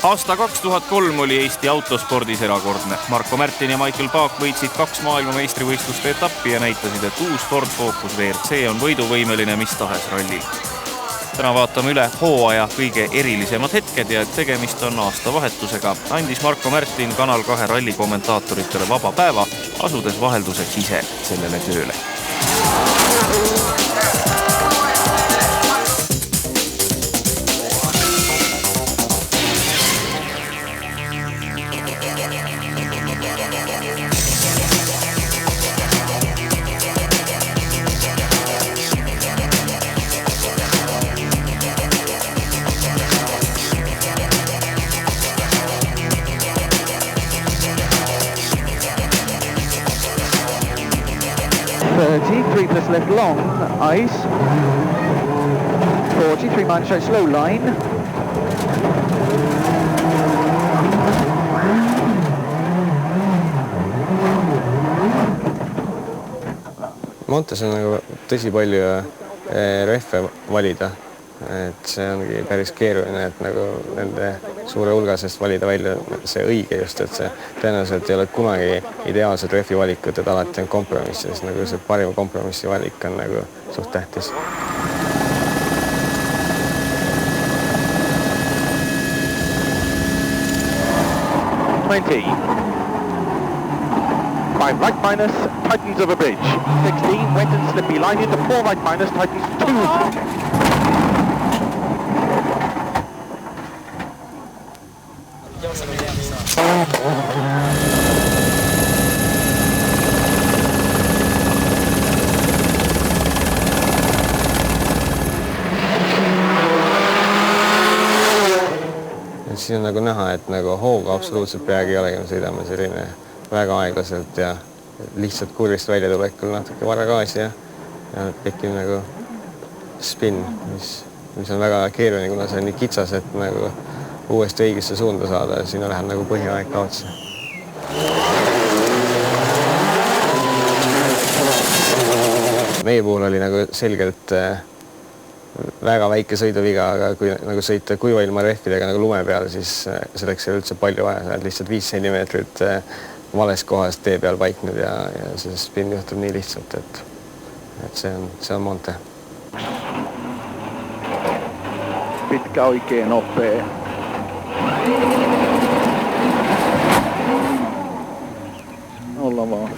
Aasta 2003 oli Eesti autospordis erakordne. Marko Märtin ja Michael Paak võitsid 2 maailmameistrivõistluste etappi ja näitasid, et uus Ford Focus WRC on võiduvõimeline mis tahes rallil. Täna vaatame üle hooaja kõige erilisemad hetked ja et tegemist on aastavahetusega. Andis Marko Märtin Kanal 2 ralli kommentaatoritele vaba päeva, asudes vahelduseks ise sellele tööle. G3 plus left long, ice. 4, G3 minus right, slow line. Montes on nagu tõsi palju rehve valida. Et see ongi päris keeruline, et nagu nende suure hulgasest valida välja see õige just, et see tõenäoliselt ei ole kunagi ideaalsed rehvi valikut, et alati on kompromiss, sest nagu see parim kompromissi valik on nagu suht tähtis. Five right minus, tightens over bridge. 16, wet and slippy line into 4 right minus, tightens 2. Siin on nagu näha, et nagu hooga absoluutselt peagi ei olegi, me sõidame selline väga aeglaselt ja lihtsalt kurvist välja tulekul natuke vara gaasi ja tekib nagu spin, mis on väga keeruline, kuna see on nii kitsas, et nagu uuesti õigesse suunda saada ja sinna läheb nagu põhiaeg kaotsi. Meie puhul oli nagu selgelt väga väike sõiduviga, aga kui nagu sõita kuiva ilma rehvidega nagu lume peal, siis selleks ei ole üldse palju vaja. Sa oled lihtsalt 5 sentimeetrit vales kohas tee peal paiknud ja see spin juhtub nii lihtsalt, et see on Monte. Pitkä oikein nopea. Olla vaan.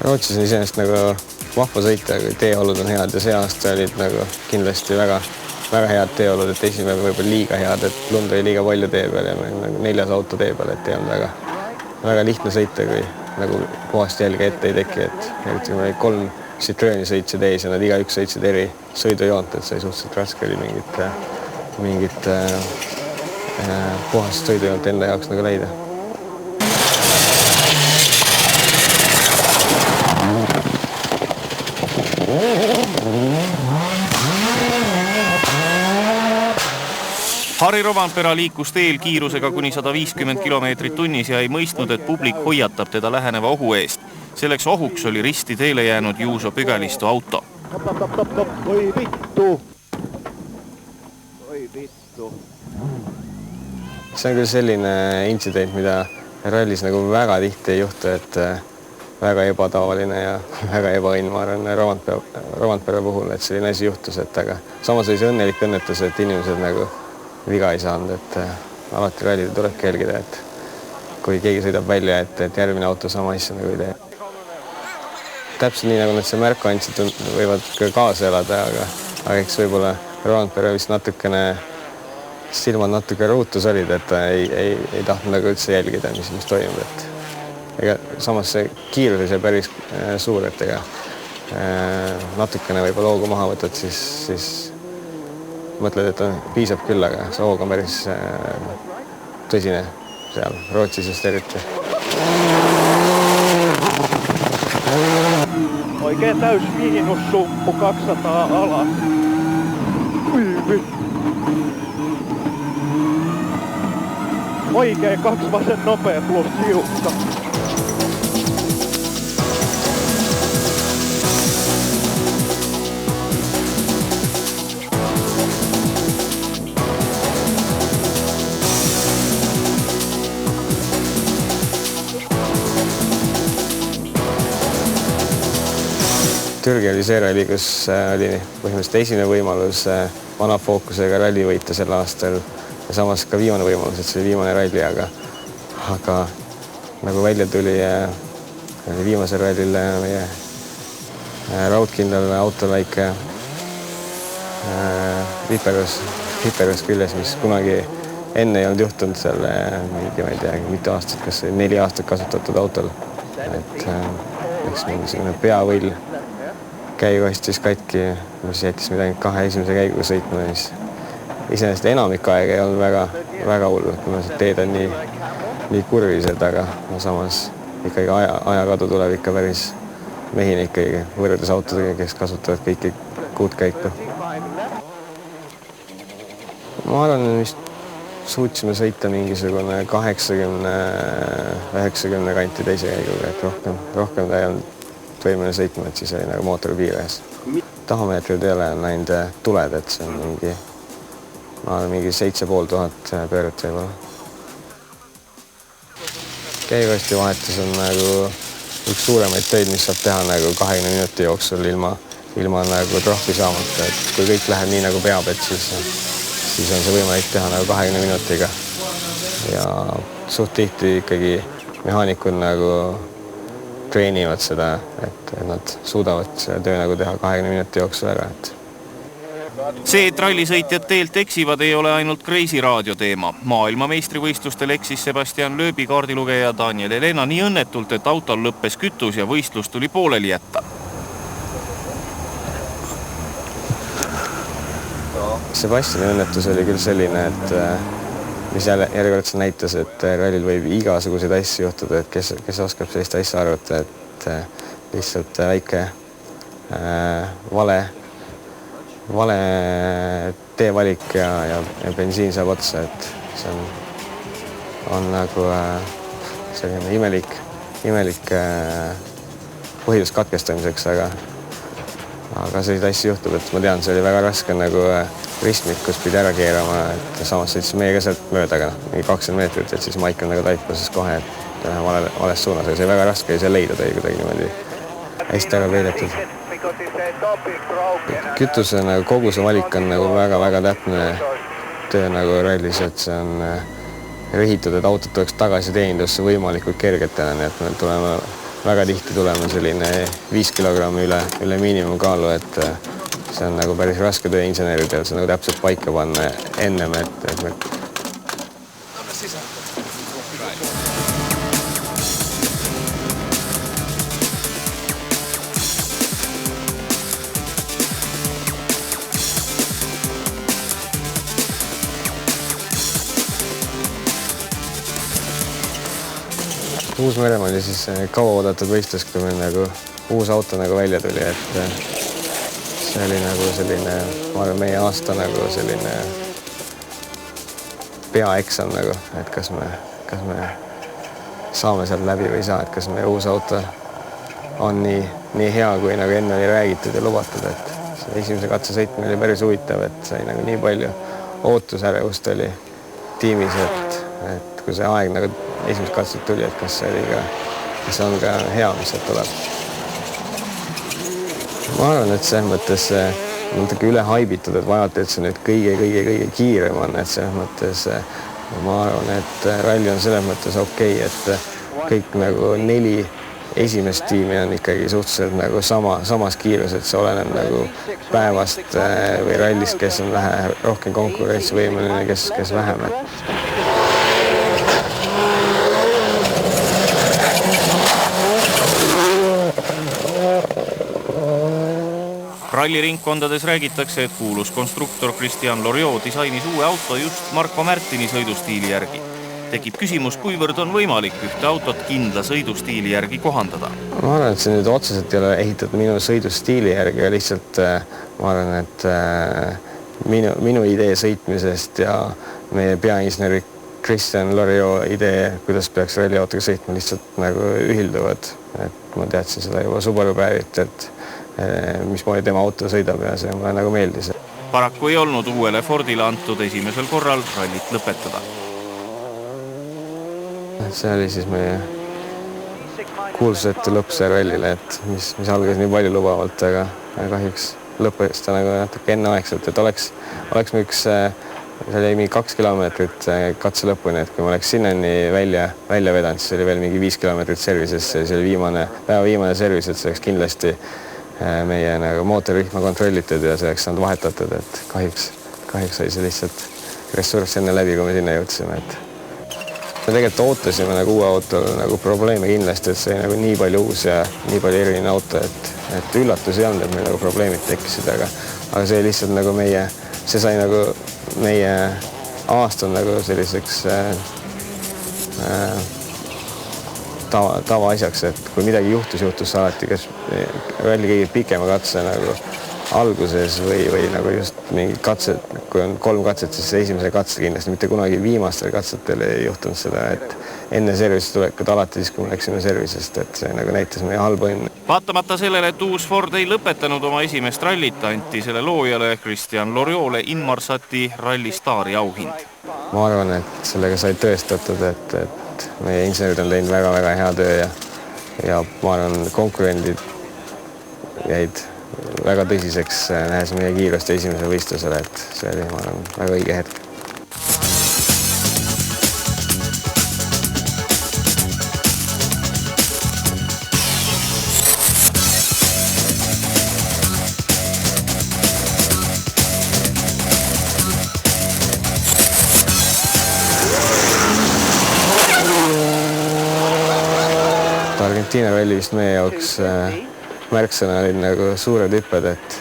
Rootsis on iseenesest nagu vahva sõita, kui teeolud on head ja see aasta olid nagu kindlasti väga head teeolud, et esimene võib-olla liiga head, et lund oli liiga palju tee peal ja meil nagu 4 auto tee peal, et ei olnud väga lihtne sõita, kui nagu kohast jälge ette ei teki, et meil oli 3 Citroeni sõitsid ees ja nad igaüks sõitsid eri sõidujoont, et see suhteliselt raske oli mingit puhast sõidujoont enda jaoks nagu leida. Harri Rovanpera liikus teel kiirusega kuni 150 km tunnis ja ei mõistnud, et publik hoiatab teda läheneva ohu eest. Selleks ohuks oli risti teele jäänud Juuso Pügalistu auto. Oi vittu! See on küll selline intsident, mida rallis nagu väga tihti ei juhtu, et väga ebatavaline ja väga ebaõnn, ma arvan, Rovanpera puhul, et selline asi juhtus, et aga samas oli see õnnelik õnnetus, et inimesed nagu viga ei saanud, et alati rallida tulebki jälgida, et kui keegi sõidab välja, et järgmine auto sama asja nagu ei tee. Täpselt nii, nagu nad see märku andsid, võivad ka kaasa elada, aga eks võib-olla Rovanpera vist silmad natuke ruutus olid, et ta ei tahtnud nagu üldse jälgida, mis toimub, et ega samas see kiirus oli päris suur, et ega natukene võib-olla hoogu maha võtad, siis mõtled, et piisab küll, aga see hoog on päris tõsine seal Rootsis just eriti. Oikein täys miinussumppu 200 alas. Oikein 2 vasen nopea plus hiukka. Türgi oli see ralli, kus oli põhimõtteliselt esimene võimalus vana fookusega ralli võita sel aastal ja samas ka viimane võimalus, et see oli viimane ralli, aga nagu välja tuli viimasel rallil meie raudkindlal autol väike viperus küljes, mis kunagi enne ei olnud juhtunud seal mingi, ma ei tea, mitu aastat, kas 4 aastat kasutatud autol, et eks mingisugune peavõll käigu ostis katki, mis jättis meid ainult 2 esimese käiguga sõitma, mis iseenesest enamik aega ei olnud väga hull, kuna see teed on nii kurvised, aga samas ikkagi ajakadu tuleb ikka päris mehine ikkagi võrreldes autodega, kes kasutavad kõiki kuutkäiku. Ma arvan, vist suutsime sõita mingisugune 80-90 kanti teise käiguga, et rohkem ta ei olnud võimeline sõitma, et siis oli nagu mootori piires. Tahomeetrid ei ole näinud tuled, et see on mingi 7500 pööret võib-olla. Käiguasti vahetus on nagu üks suuremaid töid, mis saab teha nagu 20 minuti jooksul ilma nagu trahvi saamata, et kui kõik läheb nii nagu peab, et siis on see võimalik teha nagu 20 minutiga. Ja suht tihti ikkagi mehaanikud nagu treenivad seda, et nad suudavad selle töö nagu teha 20 minuti jooksul ära. See, et rallisõitjad teelt eksivad, ei ole ainult Kreisi raadio teema. Maailmameistrivõistlustel eksis Sebastian Loebi kaardilugeja Daniel Elena nii õnnetult, et autol lõppes kütus ja võistlus tuli pooleli jätta. Sebastiani õnnetus oli küll selline, et mis järjekordselt näitas, et rallil võib igasuguseid asju juhtuda, et kes oskab sellist asja arvata, et lihtsalt väike vale teevalik ja bensiin saab otsa, et see on nagu selline imelik põhjus katkestamiseks, aga selliseid asju juhtub, et ma tean, see oli väga raske nagu ristmik, kus pidi ära keerama, et samas sõitis meie ka sealt mööda, aga mingi 20 meetrit, et siis Michael nagu taipas kohe, et vales suunas, aga see väga raske ei saa leida, ta oli kuidagi niimoodi hästi ära peidetud. Kütuse nagu koguse valik on nagu väga täpne töö nagu rallis, et see on rehitud, et autot tuleks tagasi teenindusse võimalikult kergetena, nii et me tuleme väga tihti selline 5 kilogrammi üle miinimumkaalu, et see on nagu päris raske töö inseneridel, see nagu täpselt paika panna ennem, et me... Uus-Meremaa oli siis kaua oodatud võistlus, kui meil nagu uus auto nagu välja tuli, et see oli nagu selline, ma arvan, meie aasta nagu selline peaeksam nagu, et kas me saame sealt läbi või ei saa, et kas meie uus auto on nii hea, kui nagu enne oli räägitud ja lubatud, et see esimese katse sõitmine oli päris huvitav, et sai nagu nii palju ootusärevust oli tiimis, et kui see aeg nagu esimest katset tuli, et kas see on ka hea, mis sealt tuleb. Ma arvan, et selles mõttes natuke üle haibitud, et vajati, et see nüüd kõige kiirem on, et selles mõttes ma arvan, et ralli on selles mõttes okei, et kõik nagu 4 esimest tiimi on ikkagi suhteliselt nagu samas kiirus, et see oleneb nagu päevast või rallist, kes on rohkem konkurentsivõimeline, kes vähem. Ralliringkondades räägitakse, et kuulus konstruktor Christian Loriot disainis uue auto just Marko Märtini sõidustiili järgi. Tekib küsimus, kuivõrd on võimalik ühte autot kindla sõidustiili järgi kohandada. Ma arvan, et see nüüd otseselt ei ole ehitatud minu sõidustiili järgi, ja lihtsalt ma arvan, et minu idee sõitmisest ja meie peainseneri Christian Loriot idee, kuidas peaks ralliautoga sõitma, lihtsalt nagu ühilduvad. Et ma teadsin seda juba Subaru päevilt, et mismoodi tema auto sõidab ja see mulle nagu meeldis. Paraku ei olnud uuele Fordile antud esimesel korral rallit lõpetada. See oli siis meie kuulsusetu lõpp see rallile, et mis algas nii palju lubavalt, aga kahjuks lõppes ta nagu natuke enneaegselt, et oleks see oli mingi 2 kilomeetrit katse lõpuni, et kui ma oleks sinnani välja vedanud, siis oli veel mingi 5 kilomeetrit servisesse ja see oli päeva viimane servis, et see oleks kindlasti meie nagu mootorrühma kontrollitud ja see oleks saanud vahetatud, et kahjuks sai see lihtsalt ressurss enne läbi, kui me sinna jõudsime, et me tegelikult ootasime nagu uue autol nagu probleeme kindlasti, et see nagu nii palju uus ja nii palju eriline auto, et üllatus ei olnud, et meil nagu probleemid tekkisid, aga see lihtsalt nagu see sai nagu meie aastal nagu selliseks tavaasjaks, et kui midagi juhtus alati, kas ralli kõige pikema katse nagu alguses või nagu just mingi katsed, kui on 3 katset, siis esimese katse kindlasti mitte kunagi viimastel katsetel ei juhtunud seda, et enne servisi tulekut alati siis, kui me läksime servisest, et see nagu näitas meie halba õnne. Vaatamata sellele, et uus Ford ei lõpetanud oma esimest rallit, anti selle loojale Christian Loriot'le Inmarsati ralli staari auhind. Ma arvan, et sellega sai tõestatud, et meie insenerid on teinud väga-väga hea töö ja ma arvan, konkurendid jäid väga tõsiseks, nähes meie kiirust esimesel võistlusele, et see oli, ma arvan, väga õige hetk. Argentiina ralli vist meie jaoks märksõna olid nagu suured hüpped, et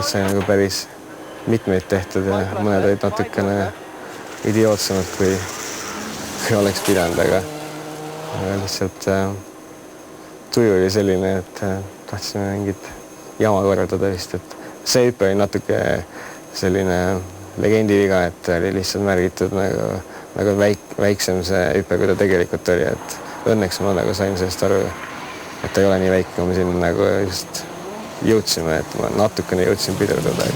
sai nagu päris mitmeid tehtud ja mõned olid natukene idiootsemad, kui oleks pidanud, aga lihtsalt tuju oli selline, et tahtsime mingit jama korraldada vist, et see hüppe oli natuke selline legendiviga, et oli lihtsalt märgitud nagu väiksem see hüppe, kui ta tegelikult oli, et õnneks ma nagu sain sellest aru, et ta ei ole nii väike, kui me siin nagu just jõudsime, et ma natukene jõudsin pidurdada.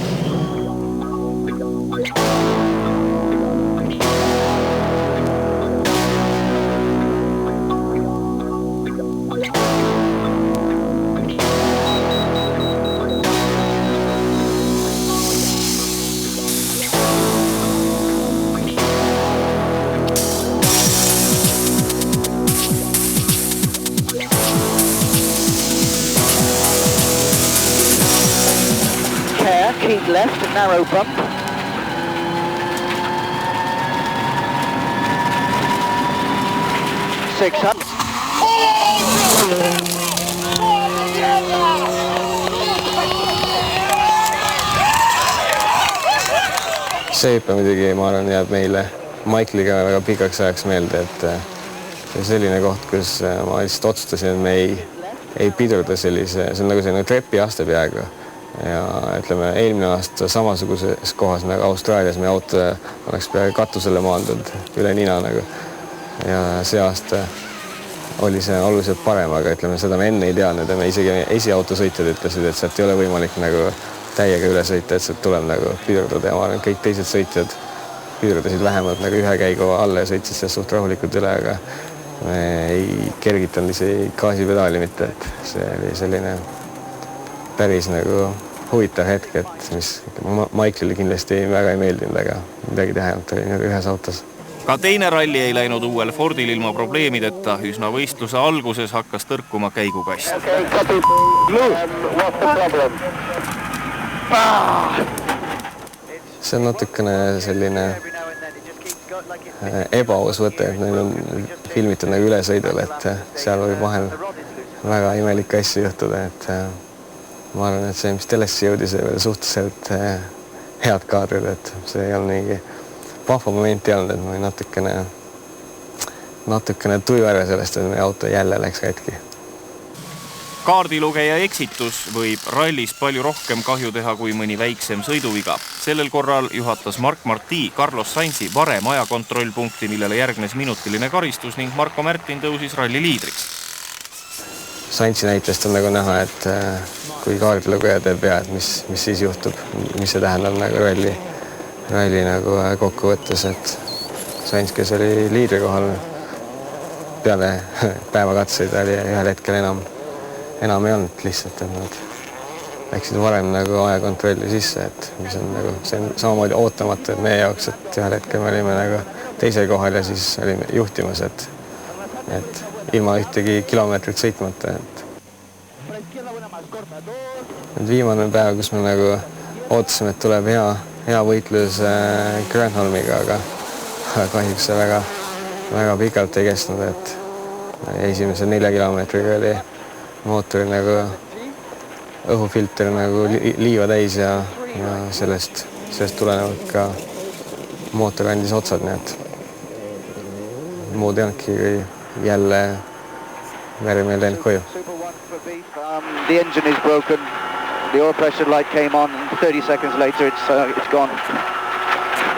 Keep left, a narrow bump. Six up. See hüppe muidugi, ma arvan, jääb meile Michaeliga väga pikaks ajaks meelde, et see on selline koht, kus ma lihtsalt otsustasin, et me ei pidurda sellise, see on nagu selline trepiaste peaaegu. Ja ütleme, eelmine aasta samasuguses kohas nagu Austraalias meie auto oleks peaaegu katusele maandunud üle nina nagu. Ja see aasta oli see oluliselt parem, aga ütleme, seda me enne ei teadnud ja me isegi esiautosõitjad ütlesid, et sealt ei ole võimalik nagu täiega üle sõita, et sealt tuleb nagu pidurdada ja ma arvan, kõik teised sõitjad pidurdasid vähemalt nagu ühe käigu alla ja sõitsid seal suht rahulikult üle, aga me ei kergitanud isegi gaasipedaali mitte, et see oli selline päris nagu huvitav hetk, et mis Michaelile kindlasti väga ei meeldinud, aga midagi teha, et oli ühes autos. Ka teine ralli ei läinud uuel Fordil ilma probleemideta, üsna võistluse alguses hakkas tõrkuma käigukast. See on natukene selline ebaaus võte, et neil on filmitud nagu ülesõidul, et seal võib vahel väga imelikke asju juhtuda, et ma arvan, et see, mis telesse jõudis, oli suhteliselt head kaadrid, et see ei olnud mingi vahva moment ei olnud, et ma olin natukene tuju ära sellest, et meie auto jälle läks katki. Kaardilugeja eksitus võib rallis palju rohkem kahju teha kui mõni väiksem sõiduviga. Sellel korral juhatas Marc Marti Carlos Sainzi varem ajakontrollpunkti, millele järgnes minutiline karistus ning Marko Märtin tõusis ralli liidriks. Sainzi näitest on nagu näha, et kui kaardilugeja teeb hea, et mis siis juhtub, mis see tähendab nagu ralli nagu kokkuvõttes, et Sainz, kes oli liidri kohal peale päevakatseid, oli ühel hetkel enam ei olnud lihtsalt, et nad läksid varem nagu ajakontrolli sisse, et mis on nagu, see on samamoodi ootamatu, et meie jaoks, et ühel hetkel me olime nagu teisel kohal ja siis olime juhtimas, et ilma ühtegi kilomeetrit sõitmata, et viimane päev, kus me nagu ootasime, et tuleb hea võitlus Granholmiga, aga kahjuks see väga pikalt ei kestnud, et esimese 4 kilomeetriga oli mootori nagu õhufilter nagu liiva täis ja sellest tulenevalt ka mootor andis otsad, nii et muud ei olnudki, kui jälle värvime läinud koju. The engine is broken, the oil pressure light came on, and 30 seconds later it's gone.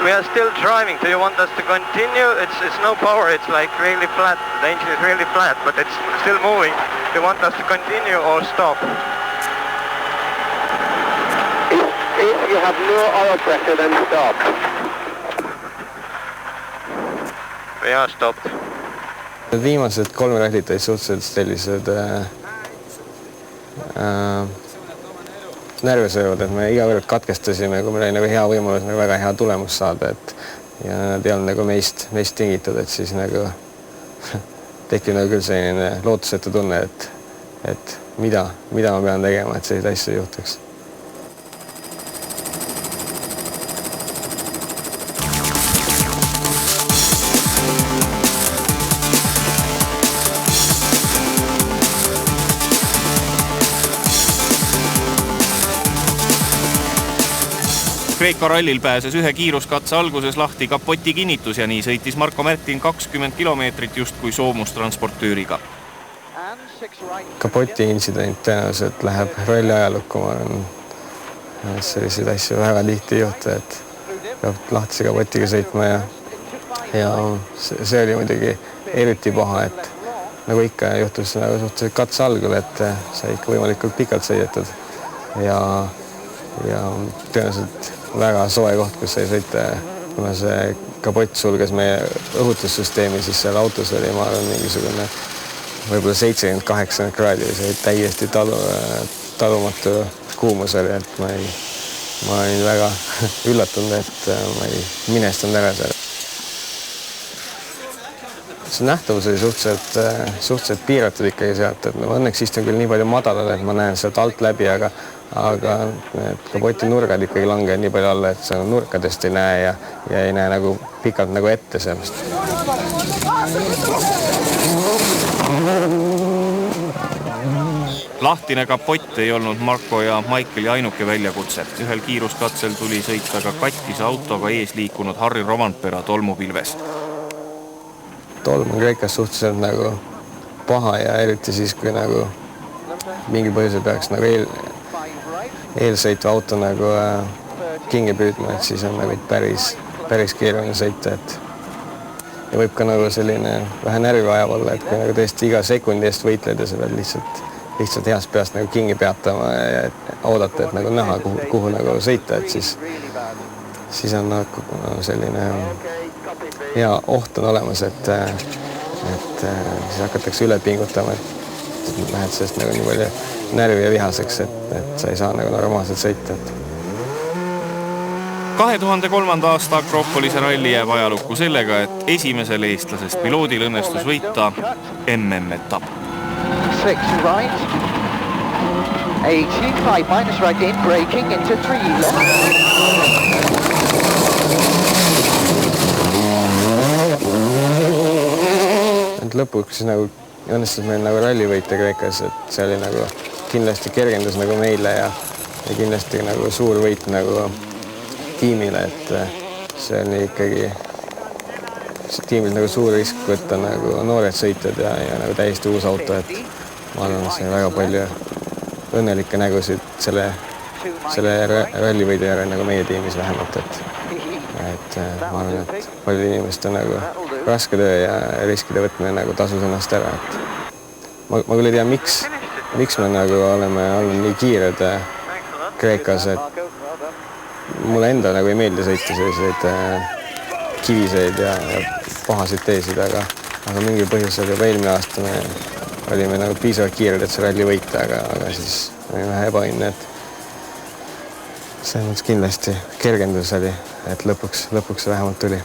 We are still driving. Do you want us to continue? It's no power, it's like really flat. The engine is really flat, but it's still moving. Do you want us to continue or stop? If you have no oil pressure, then stop. We are stopped. Viimased 3 rallit olid suhteliselt sellised närvisöövad, et me iga kord katkestasime, kui meil oli nagu hea võimalus nagu väga hea tulemus saada, ja nad ei olnud nagu meist tingitud, et siis nagu tekib nagu küll selline lootusetu tunne, et mida ma pean tegema, et selliseid asju juhtuks. Kreeka rallil pääses ühe kiiruskatse alguses lahti kapoti kinnitus ja nii sõitis Marko Märtin 20 kilomeetrit justkui soomustransportööriga. Kapoti intsident tõenäoliselt läheb ralli ajalukku, ma arvan, selliseid asju väga tihti ei juhtu, et peab lahtise kapotiga sõitma ja see oli muidugi eriti paha, et nagu ikka juhtus nagu suhteliselt katse algul, et sai ikka võimalikult pikalt sõidetud ja tõenäoliselt väga soe koht, kus sai sõita, kuna see kapott sulges meie õhutussüsteemi, siis seal autos oli, ma arvan, mingisugune võib-olla 70-80 kraadi, see täiesti talumatu kuumus oli, et ma olin väga üllatunud, et ma ei minestanud ära seal. See nähtavus oli suhteliselt piiratud ikkagi sealt, et õnneks istun küll nii palju madalal, et ma näen sealt alt läbi, aga need kapoti nurgad ikkagi langevad nii palju alla, et sa nurkadest ei näe ja ei näe nagu pikalt nagu ette sellest. Lahtine kapott ei olnud Marko ja Michaeli ainuke väljakutse. Ühel kiiruskatsel tuli sõita ka katkise autoga ees liikunud Harri Rovanpera tolmupilves. Tolm on Kreekas suhteliselt nagu paha ja eriti siis, kui nagu mingi põhjusel peaks nagu eelsõitva auto nagu kingi püüdma, et siis on nagu päris keeruline sõita, et ja võib ka nagu selline vähe närvi ajav olla, et kui nagu tõesti iga sekundi eest võitled ja sa pead lihtsalt heast peast nagu kingi peatama ja oodata, et nagu näha, kuhu nagu sõita, et siis on nagu selline hea oht on olemas, et siis hakatakse üle pingutama, et lähed sellest nagu nii palju närvi ja vihaseks, et sa ei saa nagu normaalselt sõita. 2003. aasta Akropolise ralli jääb ajalukku sellega, et esimesel eestlasest piloodil õnnestus võita MM-etapp. 6 right, 80, 5 minus right in, braking into 3 left. Lõpuks nagu õnnestus meil nagu ralli võita Kreekas, et see oli nagu kindlasti kergendus nagu meile ja kindlasti nagu suur võit nagu tiimile, et see oli ikkagi tiimil nagu suur risk võtta nagu noored sõitjad ja nagu täiesti uus auto, et ma arvan, et see väga palju õnnelikke nägusid selle selle rallivõidu järel nagu meie tiimis vähemalt, et ma arvan, et paljud inimesed on nagu raske töö ja riskide võtmine nagu tasus ennast ära, et ma küll ei tea, miks me nagu oleme olnud nii kiired Kreekas, et mulle enda nagu ei meeldi sõita selliseid kiviseid ja pahasid teesid, aga mingil põhjusel juba eelmine aasta me olime nagu piisavalt kiired, et see ralli võita, aga siis olime vähe ebaõnne, et selles mõttes kindlasti kergendus oli, et lõpuks see vähemalt tuli.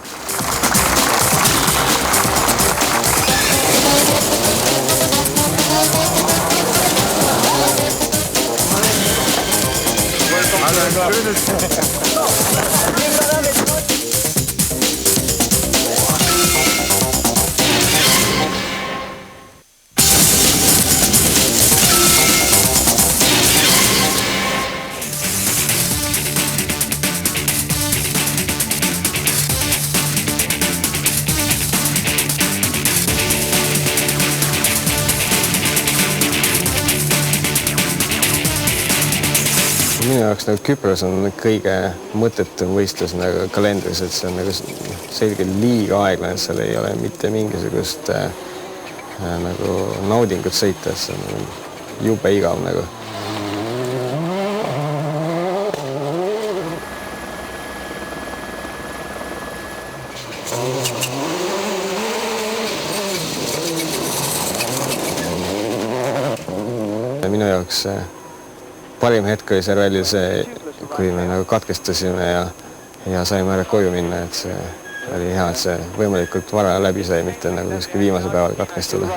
Minu jaoks nagu Küpros on kõige mõttetum võistlus nagu kalendris, et see on nagu selgelt liiga aeglane, et seal ei ole mitte mingisugust nagu naudingut sõita, see on nagu jube igav nagu. Minu jaoks parim hetk oli see rallil see, kui me nagu katkestasime ja saime ära koju minna, et see oli hea, et see võimalikult vara läbi sai, mitte nagu kuskil viimase päeval katkestada.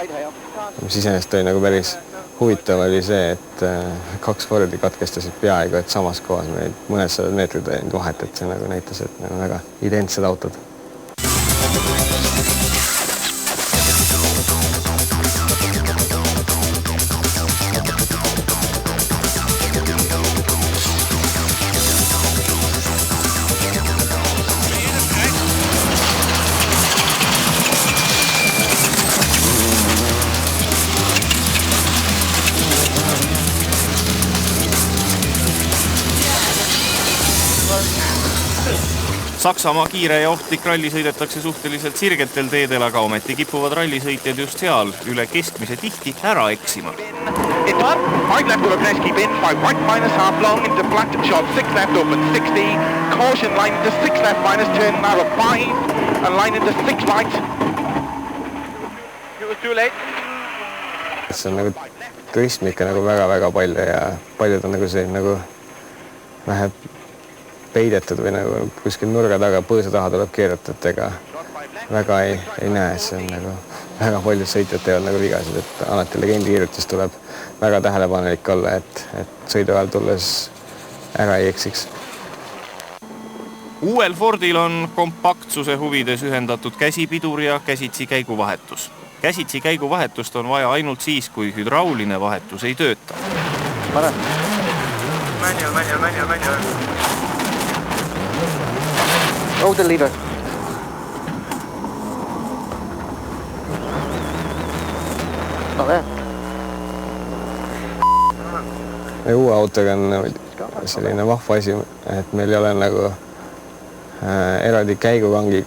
Mis iseenesest oli nagu päris huvitav oli see, et 2 Fordi katkestasid peaaegu, et samas kohas meil mõned 100 meetrid vahet, et see nagu näitas, et nagu väga identsed autod. Saksamaa kiire ja ohtlik ralli sõidetakse suhteliselt sirgetel teedel, aga ometi kipuvad rallisõitjad just seal üle keskmise tihti ära eksima. Right left of Okneski bin, 5 right minus half long into flat shot, 6 left open, 60, caution line into 6 left minus turn narrow 5, and line into 6 right. It was too late. See on nagu turismi ikka nagu väga-väga palju ja paljud on nagu see nagu vähe peidetud või nagu kuskil nurga taga põõsa taha tuleb keerata, et ega väga ei näe, see on nagu väga paljud sõitjad teevad nagu vigasid, et alati legendikiirutis tuleb väga tähelepanelik olla, et sõidu ajal tulles ära ei eksiks. Uuel Fordil on kompaktsuse huvides ühendatud käsipidur ja käsitsi käiguvahetus. Käsitsi käiguvahetust on vaja ainult siis, kui hüdrauline vahetus ei tööta. Manual. Hold the lever. Not there. Uue autoga on selline vahva asi, et meil ei ole nagu eraldi käigukangi,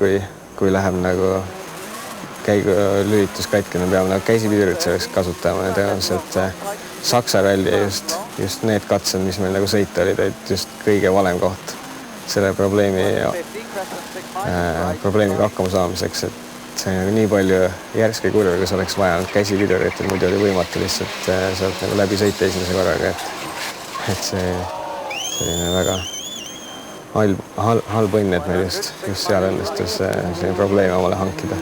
kui läheb nagu käigulülitus katki, me peame nagu käsipidurit selleks kasutama ja tõenäoliselt Saksa ralli ja just need katsed, mis meil nagu sõita olid just kõige valem koht selle probleemiga hakkama saamiseks, et see on nii palju järske kurve, kus oleks vaja käsipidurit, et muidu oli võimatu lihtsalt sealt nagu läbi sõita esimese korraga, et see selline väga halb õnn, et meil just seal õnnestus selline probleem omale hankida.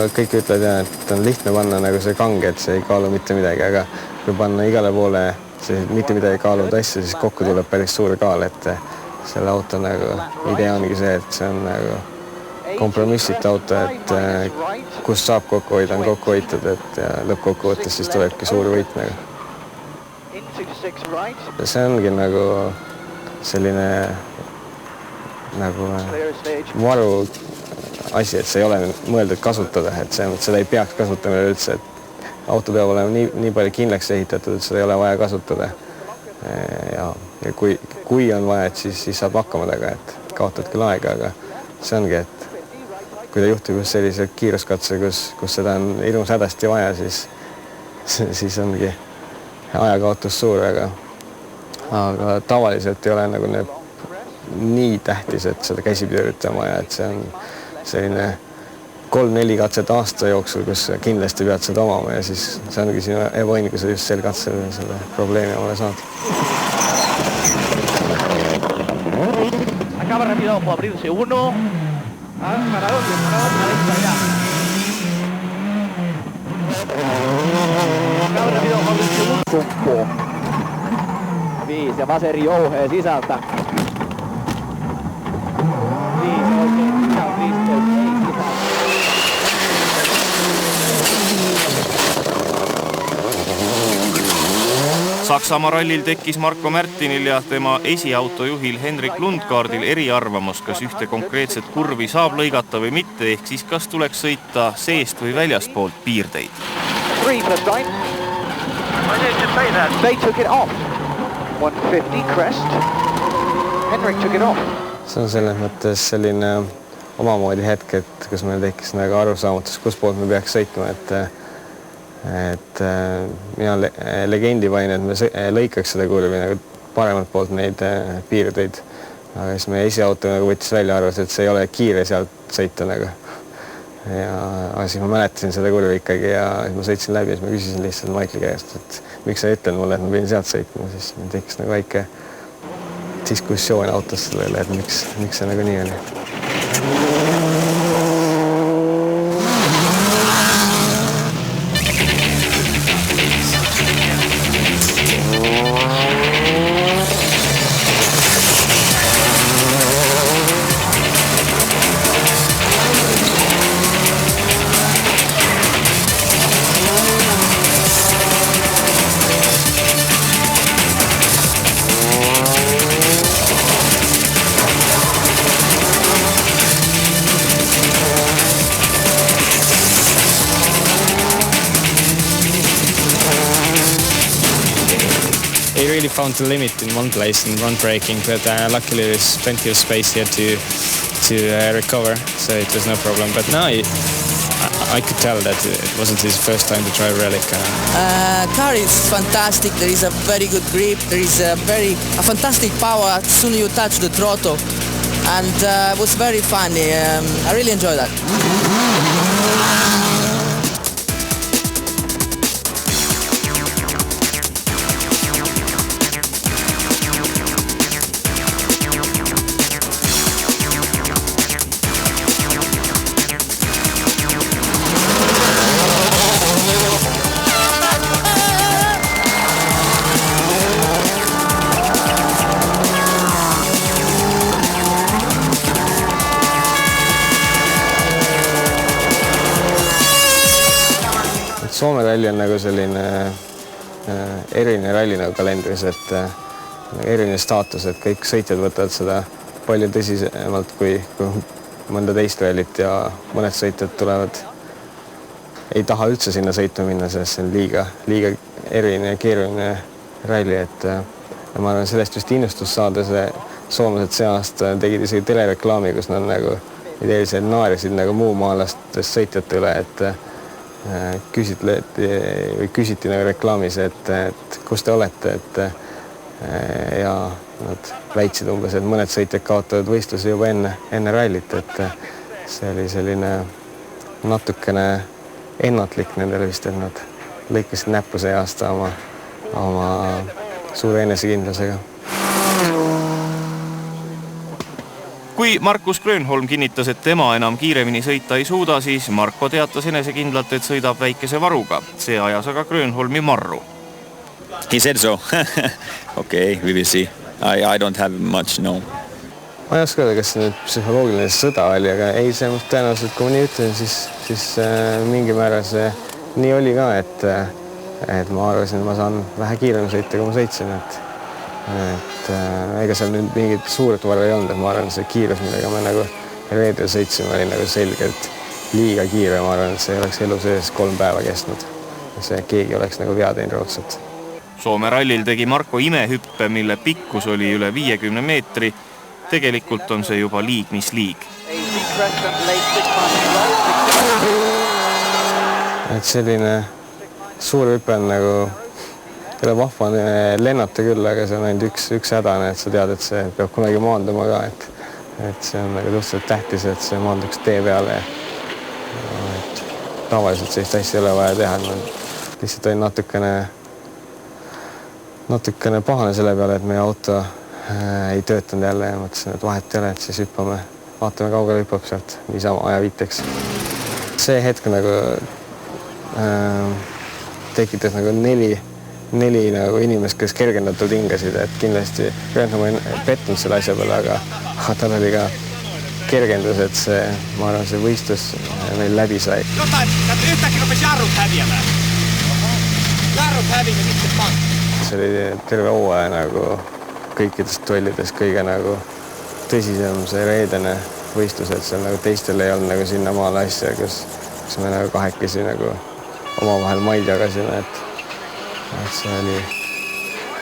Kõik ütlevad, et on lihtne panna nagu see kange, et see ei kaalu mitte midagi, aga kui panna igale poole mitte midagi kaalunud asja, siis kokku tuleb päris suur kaal, et selle auto nagu idee ongi see, et see on nagu kompromissita auto, et kus saab kokku hoida, on kokku hoitud, et lõppkokkuvõttes siis tulebki suur võit nagu. See ongi nagu selline nagu varu asi, et see ei ole mõeldud kasutada, et seda ei peaks kasutama üldse, et auto peab olema nii palju kindlaks ehitatud, et seda ei ole vaja kasutada. ja kui on vaja, et siis saab hakkama taga, et kaotad küll aega, aga see ongi, et kui ta juhtub just sellise kiiruskatse, kus seda on ilmus hädasti vaja, siis ongi ajakaotus suur, aga tavaliselt ei ole nagu nii tähtis, et seda käsipidi üritama ja et see on selline 3-4 katset aasta jooksul, kus kindlasti pead seda omama ja siis see ongi sinu ebaõnn, kui sa just sel katsel selle probleemi omale saad. Acaba rápido, puede abrirse uno. Parador, allá. Acaba rápido, puede abrirse uno. 5 ja vaseri jouhee sisältä. 5 oikein sisältä, risteys ei sisältä. Saksamaa rallil tekkis Marko Märtinil ja tema esiautojuhil Henrik Lundgaardil eriarvamus, kas ühte konkreetset kurvi saab lõigata või mitte, ehk siis kas tuleks sõita seest või väljastpoolt piirteid. 3 plus 9. Why did you say that? They took it off. 150 crest. Henrik took it off. See on selles mõttes selline omamoodi hetk, et kus meil tekkis nagu arusaamatus, kus poolt me peaks sõitma, et mina legendi panin, et me lõikaks seda kurvi nagu paremalt poolt neid piirdeid, aga siis meie esiauto nagu võttis välja, arvas, et see ei ole kiire sealt sõita nagu. Aga siis ma mäletasin seda kurvi ikkagi ja siis ma sõitsin läbi ja siis ma küsisin lihtsalt Maikli käest, et miks sa ütlen mulle, et ma pidin sealt sõitma, siis meil tekkis nagu väike diskussioon autos sellele, et miks see nagu nii oli. I really found the limit in one place in run braking, but luckily there's plenty of space here to recover, so it was no problem. But now I could tell that it wasn't his first time to try Relic. Car is fantastic. There is a very good grip. There is a fantastic power as soon as you touch the throttle, and it was very funny. I really enjoyed that. Soome ralli on nagu selline eriline ralli nagu kalendris, et eriline staatus, et kõik sõitjad võtavad seda palju tõsisemalt kui mõnda teist rallit ja mõned sõitjad ei taha üldse sinna sõitma minna, sest see on liiga eriline ja keeruline ralli, et ma arvan, sellest just innustus saada see soomlased see aasta tegid isegi telereklaami, kus nad nagu ideeliselt naerisid nagu muumaalastest sõitjate üle, et küsiti nagu reklaamis, et kus te olete, ja nad väitsid umbes, et mõned sõitjad kaotavad võistluse juba enne rallit, et see oli selline natukene ennatlik nendele vist, et nad lõikasid näppu see aasta oma suure enesekindlusega. Kui Markus Grönholm kinnitas, et tema enam kiiremini sõita ei suuda, siis Marko teatas enesekindlalt, et sõidab väikese varuga. See ajas aga Grönholmi marru. He said so. Okay, we will see. I don't have much, no. Ma ei oska öelda, kas see psühholoogiline sõda oli, aga ei, see tõenäoliselt, kui ma nii ütlen, siis mingi määra see nii oli ka, et ma arvasin, et ma saan vähe kiirem sõita, kui ma sõitsin, et ega seal nüüd mingit suuret varu ei olnud, et ma arvan, see kiirus, millega me nagu reedel sõitsime, oli nagu selgelt liiga kiire, ma arvan, et see oleks elu sees 3 päeva kestnud. See keegi oleks nagu vea teinud raudselt. Soome rallil tegi Marko imehüppe, mille pikkus oli üle 50 meetri. Tegelikult on see juba liig mis liig. Et selline suur hüpe on nagu kelle vahva on lennata küll, aga see on ainult üks hädane, et sa tead, et see peab kunagi maanduma ka, et see on nagu tõstalt tähtis, et see maanduks tee peale. Et tavaliselt sellist asja ei ole vaja teha, lihtsalt olin natukene pahane selle peale, et meie auto ei töötanud jälle ja mõtlesin, et vahet ei ole, et siis hüppame, vaatame kaugele hüppab sealt niisama ajaviiteks. See hetk nagu tekitas nagu neli nagu inimest, kes kergendatult hingasid, et kindlasti ma olen pettunud selle asja peale, aga tal oli ka kergendus, et see, ma arvan, see võistlus meil läbi sai. Yhtäkkiä rupesi jarrut häviämään. Jarrut häviämään, mitte pank. See oli terve hooaja nagu kõikidest duellidest kõige nagu tõsisem see reedene võistlus, et seal nagu teistel ei olnud nagu sinna maale asja, kus me nagu kahekesi nagu omavahel maid jagasime, et see oli,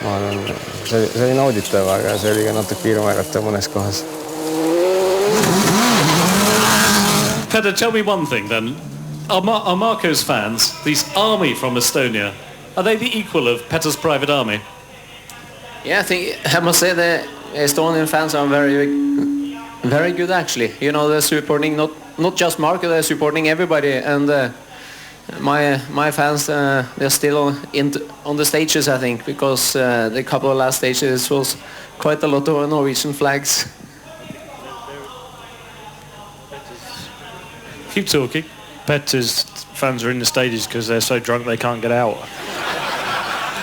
ma arvan, see oli nauditav, aga see oli ka natuke hirmuäratav mõnes kohas. Peter, tell me one thing then. Are Marco's fans, these army from Estonia, are they the equal of Peter's private army? Yeah, I must say the Estonian fans are very good actually. You know, they're supporting not just Marco, they're supporting everybody, and my fans they're still on the stages, I think, because the couple of last stages was quite a lot of Norwegian flags. Keep talking. Peter's fans are in the stages because they're so drunk they can't get out.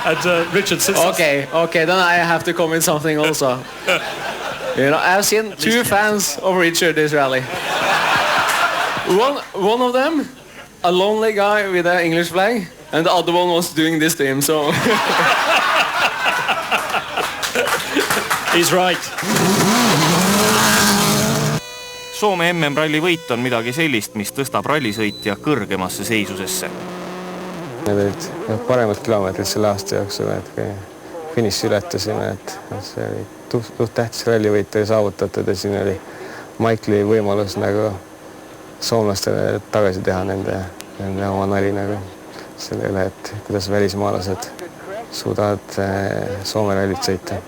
And Richard says... Okay, then I have to comment something also. You know, I've seen two fans of Richard this rally. One of them, a lonely guy with an English flag, and the other one was doing this to him, so... He's right. Soome MM-ralli võit on midagi sellist, mis tõstab rallisõitja kõrgemasse seisusesse. Need olid paremad kilomeetrid selle aasta jooksul, et kui finissi ületasime, et see oli suht tähtis rallivõit oli saavutatud ja siin oli Michaeli võimalus nagu soomlastele tagasi teha nende oma nali nagu selle üle, et kuidas välismaalased suudavad Soome rallit sõita.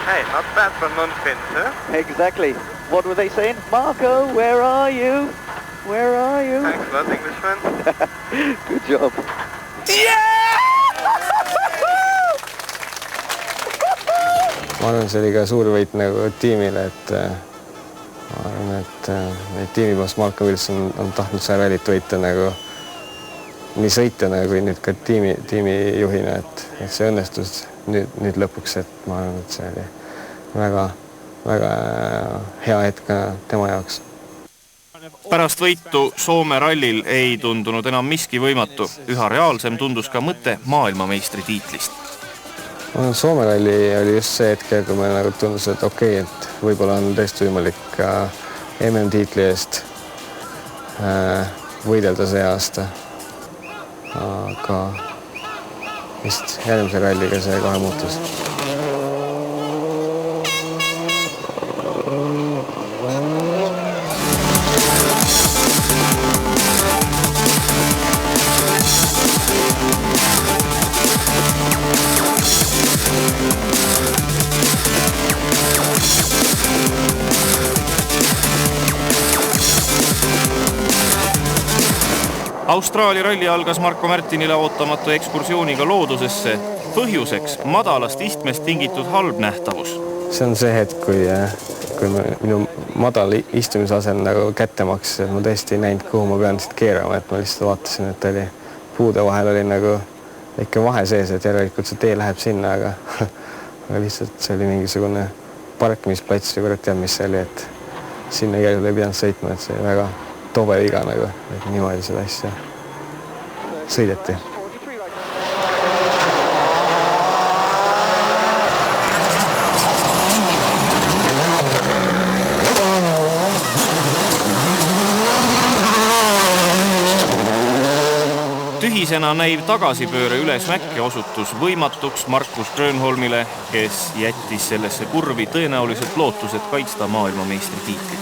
Hey, not bad for non-Finns, huh? Exactly. What were they saying? Marco, where are you? Where are you? Thanks a lot, Englishman. Good job. Ma arvan, see oli ka suur võit nagu tiimile, et ma arvan, et tiimiboss Marko Wilson on tahtnud see rallit võita nagu nii sõita nagu nüüd ka tiimijuhina, et see õnnestus nüüd lõpuks, et ma arvan, et see oli väga hea hetk tema jaoks. Pärast võitu Soome rallil ei tundunud enam miski võimatu. Üha reaalsem tundus ka mõte maailmameistri tiitlist. Soome ralli oli just see hetk, kui meil nagu tundus, et okei, et võib-olla on tõesti võimalik ka MM-tiitli eest võidelda see aasta. Aga vist järgmise ralliga see kohe muutus. Austraalia ralli algas Marko Märtinile ootamatu ekskursiooniga loodusesse. Põhjuseks madalast istmest tingitud halb nähtavus. See on see hetk, kui minu madal istumisasem nagu kätte maksis, et ma tõesti ei näinud, kuhu ma pean siit keerama, et ma lihtsalt vaatasin, et oli puude vahel oli nagu ikka vahe sees, et järelikult see tee läheb sinna, aga lihtsalt see oli mingisugune parkimisplats ja kurat tead, mis see oli, et sinna igal juhul ei pidanud sõitma, et see oli väga tobe viga nagu, et niimoodi seda asja sõideti. Tühisena näiv tagasipööre üles mäkke osutus võimatuks Markus Grönholmile, kes jättis sellesse kurvi tõenäoliselt lootused kaitsta maailmameistri tiitlit.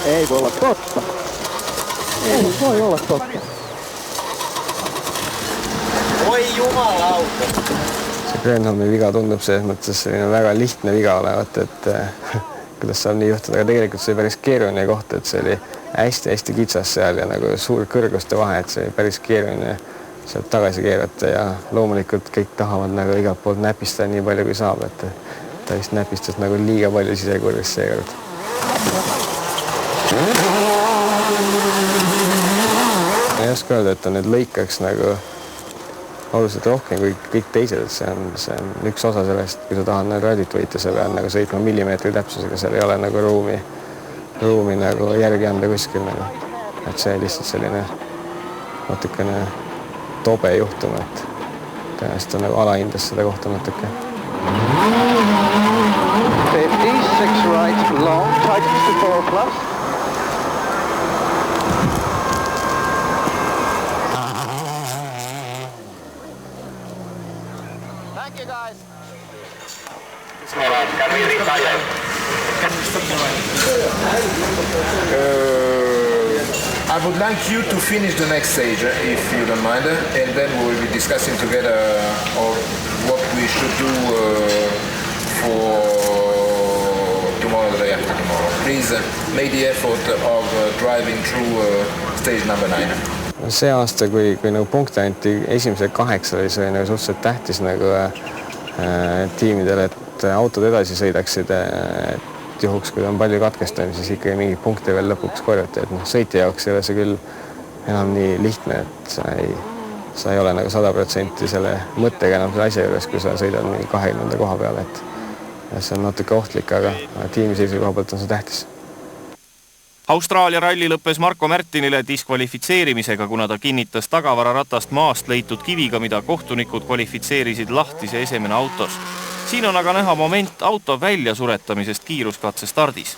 Ei voi olla totta. Ei voi olla totta. Oi jumalauta. See Grönholmi viga tundub selles mõttes selline väga lihtne viga olevat, et kuidas saab nii juhtuda, aga tegelikult see oli päris keeruline koht, et see oli hästi kitsas seal ja nagu suur kõrguste vahe, et see oli päris keeruline sealt tagasi keerata ja loomulikult kõik tahavad nagu igalt poolt näpistada nii palju kui saab, et ta vist näpistas nagu liiga palju sisekurvis seekord. Ei oska öelda, et ta nüüd lõikaks nagu oluliselt rohkem kui kõik teised, et see on üks osa sellest, kui sa tahad rallit võita, sa pead nagu sõitma millimeetri täpsusega, seal ei ole nagu ruumi nagu järgi anda kuskil nagu. Et see lihtsalt selline natukene tobe juhtum, et tõenäoliselt on nagu alahindas seda kohta natuke. 56 right, long, tightens to 4 plus. Thank you guys. Can we retire? I would like you to finish the next stage, if you don't mind, and then we will be discussing together what we should do for tomorrow, the day after tomorrow. Please make the effort of driving through stage number 9. See aasta, kui nagu punkte anti esimesel 8, oli see nagu suhteliselt tähtis nagu tiimidele, et autod edasi sõidaksid, et juhuks, kui on palju katkestamisi, siis ikkagi mingi punkte veel lõpuks korjata, et sõitja jaoks ei ole see küll enam nii lihtne, et sa ei ole nagu 100% selle mõttega enam selle asja juures, kui sa sõidad mingi 20. koha peale, et see on natuke ohtlik, aga tiimi seisukoha poolt on see tähtis. Austraalia ralli lõppes Marko Märtinile diskvalifitseerimisega, kuna ta kinnitas tagavararatast maast leitud kiviga, mida kohtunikud kvalifitseerisid lahtise esemena autost. Siin on aga näha moment auto väljasuretamisest kiiruskatse stardis.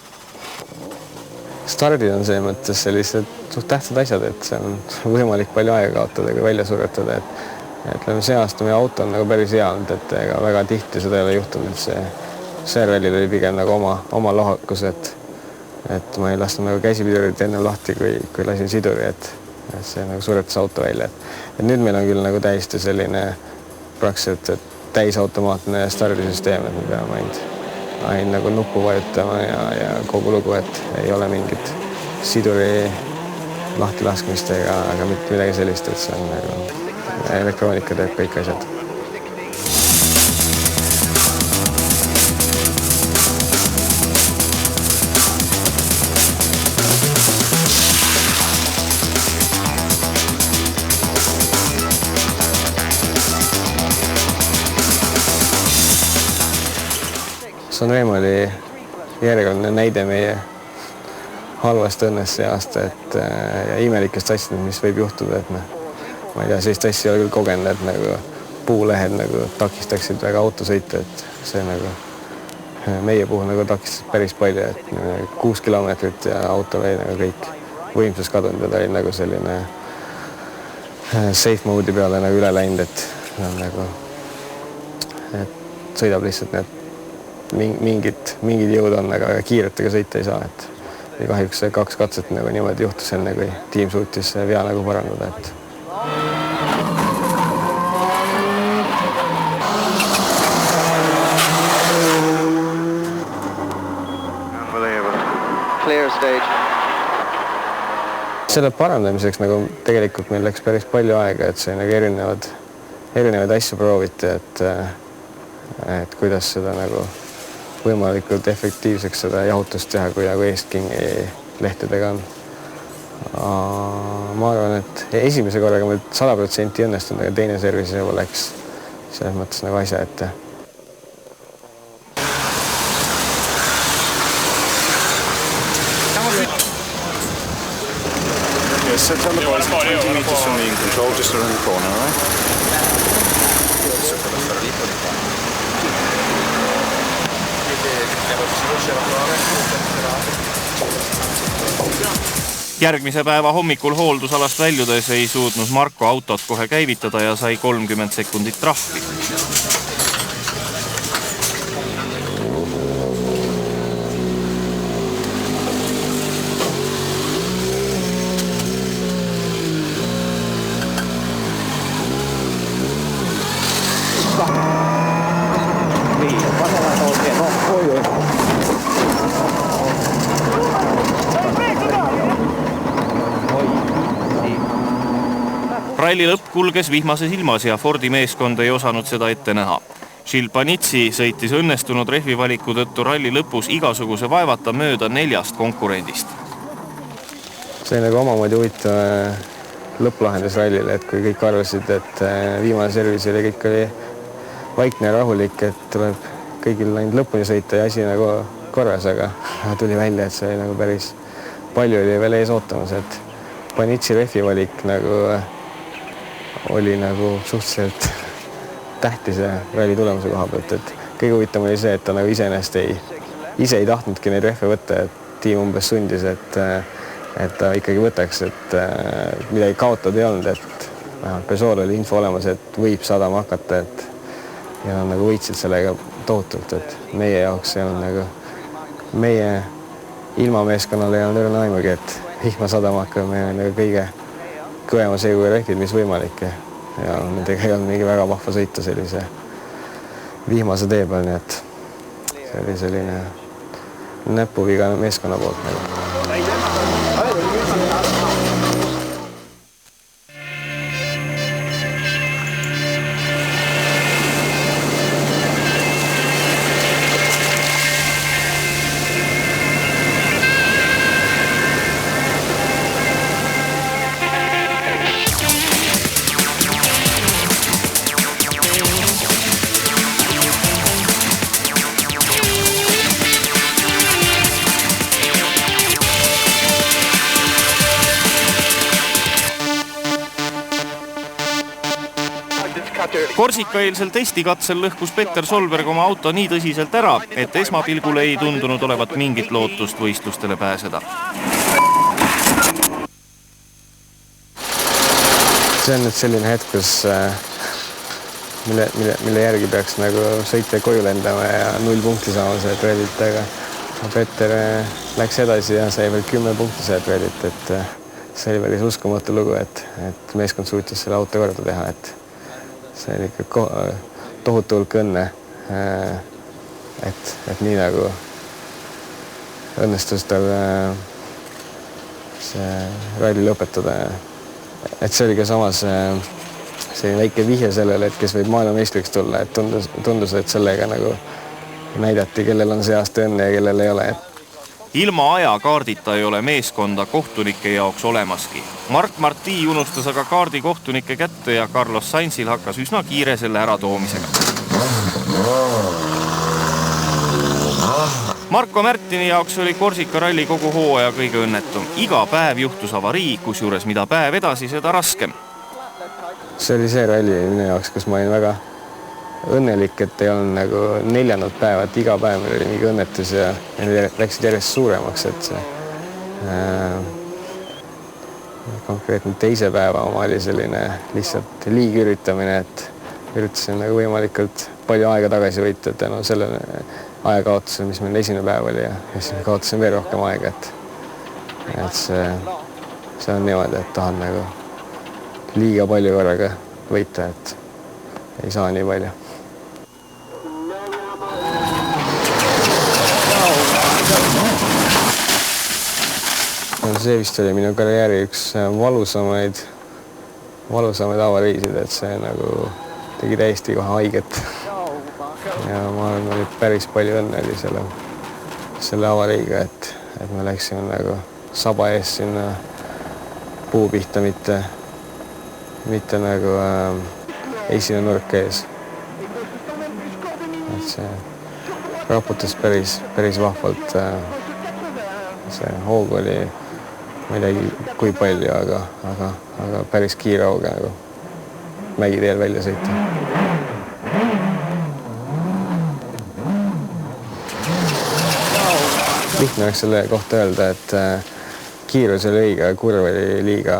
Stardid on see mõttes sellised suht tähtsad asjad, et see on võimalik palju aega kaotada, kui välja suretada. Et see aasta meie auto on nagu päris hea olnud, et ega väga tihti seda ei ole juhtunud, et see rallil oli pigem nagu oma lohakus, et ma ei lasknud nagu käsipidurit enne lahti, kui lasin siduri, et see nagu suretas auto välja. Et nüüd meil on küll nagu täiesti selline praktiliselt täisautomaatne stardisüsteem, et me peame ainult nagu nuppu vajutama ja kogu lugu, et ei ole mingit siduri lahti laskmist ega mitte midagi sellist, et see on nagu elektroonika teeb kõik asjad. Sanremo oli järjekordne näide meie halvast õnnest see aasta, ja imelikest asjad, mis võib juhtuda, et ma ei tea, sellist asja ei ole küll kogenud, et nagu puulehed nagu takistaksid väga autosõita, et see nagu meie puhul nagu takistas päris palju, et 6 kilomeetrit ja auto oli nagu kõik võimsus kadunud ja ta oli nagu selline safe mode'i peale nagu üle läinud, et sõidab lihtsalt mingid jõud on, aga kiiretega sõita ei saa, et kahjuks 2 katset nagu niimoodi juhtus enne, kui tiim suutis vea nagu parandada, et Clear stage. Selle parandamiseks nagu tegelikult meil läks päris palju aega, et see nagu erinevaid asju prooviti, et kuidas seda nagu võimalikult efektiivseks seda jahutust teha, kui nagu eestkingi lehtedega on. Ma arvan, et esimese korraga meil 100% õnnestunud, aga teine servisi juba läks selles mõttes nagu asja ette. Yes, tell the boys 20 meters from me in control, just around the corner, all right? Järgmise päeva hommikul hooldusalast väljudes ei suutnud Marko autot kohe käivitada ja sai 30 sekundit trahvi. Ralli lõpp kulges vihmases ilmas ja Fordi meeskond ei osanud seda ette näha. Šilpanitsi sõitis õnnestunud rehvivaliku tõttu ralli lõpus igasuguse vaevata mööda 4 konkurendist. See nagu omamoodi huvitav lõpplahendus rallile, et kui kõik arvasid, et viimane servis oli kõik oli vaikne ja rahulik, et tuleb kõigil läinud lõpuni sõita ja asi nagu korras, aga tuli välja, et see oli nagu päris palju oli veel ees ootamas, et Panitsi rehvivalik nagu oli nagu suhteliselt tähtis ralli tulemuse koha pealt, et kõige huvitav oli see, et ta nagu iseenesest ise ei tahtnudki neid rehve võtta, et tiim umbes sundis, et ta ikkagi võtaks, et midagi kaotada ei olnud, et Peugeot oli info olemas, et võib sadama hakata, et ja nagu võitsid sellega tohutult, et meie jaoks ei olnud nagu, meie ilmameeskonnal ei olnud õrna aimugi, et vihma sadama hakkab, meil on nagu kõige kõvema seeguja rehvid, mis võimalik ja nendega ei olnud mingi väga vahva sõita sellise vihmase tee peal, nii et see oli selline näpuviga meeskonna poolt nagu. Korsika-eelsel testikatsel lõhkus Petter Solberg oma auto nii tõsiselt ära, et esmapilgule ei tundunud olevat mingit lootust võistlustele pääseda. See on nüüd selline hetk, kus mille järgi peaks nagu sõitja koju lendama ja 0 punkti saama see trellit, aga Petter läks edasi ja sai veel 10 punkti see trellit, et see oli päris uskumatu lugu, et meeskond suutis selle auto korda teha, et see oli ikka tohutu hulk õnne, et nii nagu õnnestus tal see ralli lõpetada. Et see oli ka samas selline väike vihje sellele, et kes võib maailmameistriks tulla, et tundus, et sellega nagu näidati, kellel on see aasta õnne ja kellel ei ole. Ilma ajakaardita ei ole meeskonda kohtunike jaoks olemaski. Mark Marti unustas aga kaardi kohtunike kätte ja Carlos Sainzil hakkas üsna kiire selle äratoomisega. Marko Märtini jaoks oli Korsika ralli kogu hooaja kõige õnnetum. Iga päev juhtus avarii, kusjuures mida päev edasi, seda raskem. See oli see ralli minu jaoks, kus ma olin väga õnnelik, et ei olnud nagu 4. päeva, et iga päev oli mingi õnnetus ja läksid järjest suuremaks, et see konkreetne teise päeva oma oli selline lihtsalt liigi üritamine, et üritasin nagu võimalikult palju aega tagasi võita, et tänu sellele ajakaotusele, mis meil esimene päev oli ja siis kaotasin veel rohkem aega, et see on niimoodi, et tahan nagu liiga palju korraga võita, et ei saa nii palju. See vist oli minu karjääri üks valusamaid avariisid, et see nagu tegi täiesti kohe haiget. Ja ma arvan, oli päris palju õnne oli selle avariiga, et me läksime nagu saba ees sinna puu pihta, mitte nagu esimene nurk ees. Et see raputas päris vahvalt. See hoog oli, ma ei teagi kui palju, aga päris kiire hoog nagu mägiteel välja sõita. Lihtne oleks selle kohta öelda, et kiirus oli õige, kurv oli liiga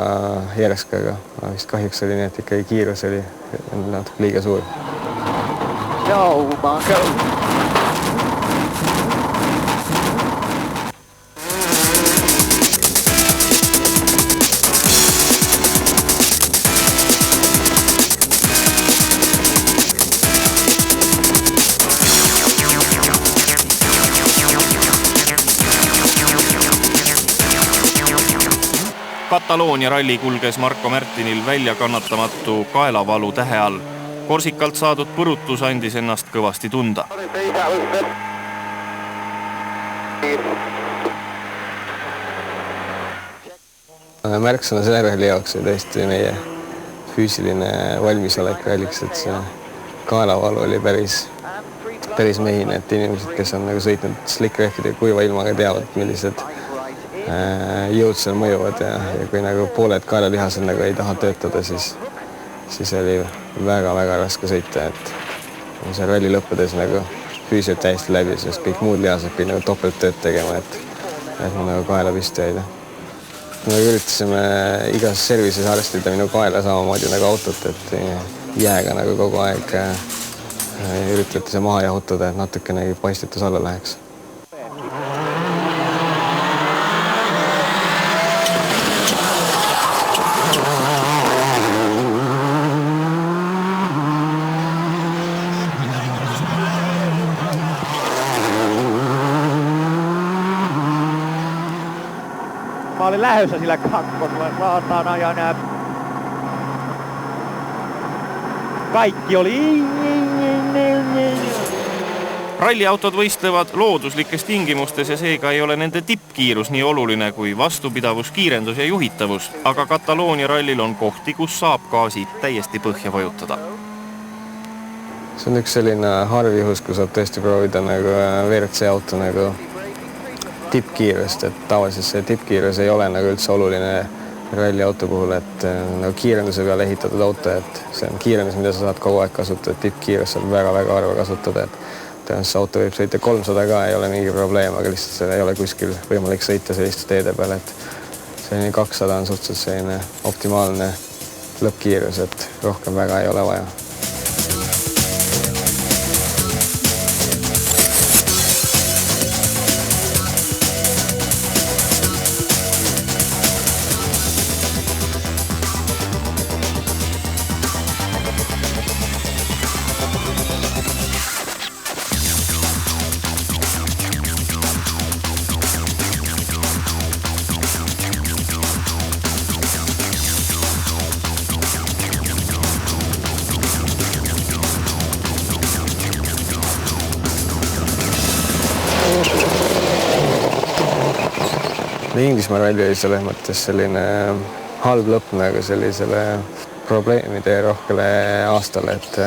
järsk, aga vist kahjuks oli nii, et ikkagi kiirus oli natuke liiga suur. Go, Marco! Kataloonia ralli kulges Marko Märtinil väljakannatamatu kaelavalu tähe all. Korsikalt saadud põrutus andis ennast kõvasti tunda. Märksõna selle ralli jaoks oli tõesti meie füüsiline valmisolek ralliks, et see kaelavalu oli päris mehine, et inimesed, kes on nagu sõitnud slick-rehvide kuiva ilmaga, teavad, millised jõud seal mõjuvad ja kui nagu pooled kaelalihased nagu ei taha töötada, siis oli väga-väga raske sõita, et see ralli lõppedes nagu füüsilt täiesti läbi, sest kõik muud lihased pidi nagu topelt tööd tegema, et ma nagu kaela püsti hoida. Me üritasime igas services arvestada minu kaela samamoodi nagu autot, et jääga nagu kogu aeg üritati see maha jahutada, et natukene paistitus alla läheks. Mä olin lähdössä sillä kakkosella, raataan ajan. Kaikki oli... Ralliautod võistlevad looduslikes tingimustes ja seega ei ole nende tippkiirus nii oluline kui vastupidavus, kiirendus ja juhitavus, aga Kataloonia rallil on kohti, kus saab gaasi täiesti põhja vajutada. See on üks selline harv juhus, kui saab tõesti proovida nagu WRC auto nagu tippkiirust, et tavaliselt see tippkiirus ei ole nagu üldse oluline ralliauto puhul, et nagu kiirenduse peale ehitatud auto, et see on kiirendus, mida sa saad kogu aeg kasutada, tippkiirus saab väga-väga harva kasutada, et see auto võib sõita 300 ka, ei ole mingi probleem, aga lihtsalt see ei ole kuskil võimalik sõita selliste teede peale, et selline 200 on suhteliselt selline optimaalne lõppkiirus, et rohkem väga ei ole vaja. Inglismaa ralli oli selles mõttes selline halb lõpp nagu sellisele probleemide rohkele aastale, et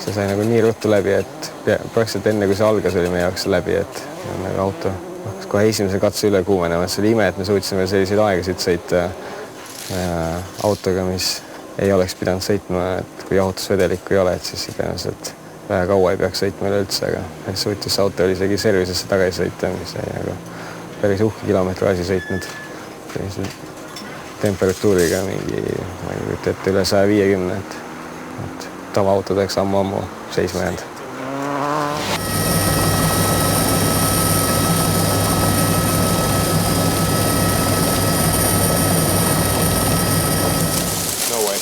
see sai nagu nii ruttu läbi, et praktiliselt enne kui see algas oli meie jaoks läbi, et nagu auto hakkas kohe esimese katse üle kuumenema, et see oli ime, et me suutsime selliseid aegasid sõita autoga, mis ei oleks pidanud sõitma, et kui jahutusvedelikku ei ole, et siis tõenäoliselt väga kaua ei peaks sõitma üleüldse, aga suutis see auto oli isegi servisesse tagasi sõita, mis ei nagu päris uhke kilometraaži sõitnud temperatuuriga mingi, ma ei kujuta ette, üle 150, et tavaautodeks ammu seisma jäänud. No way.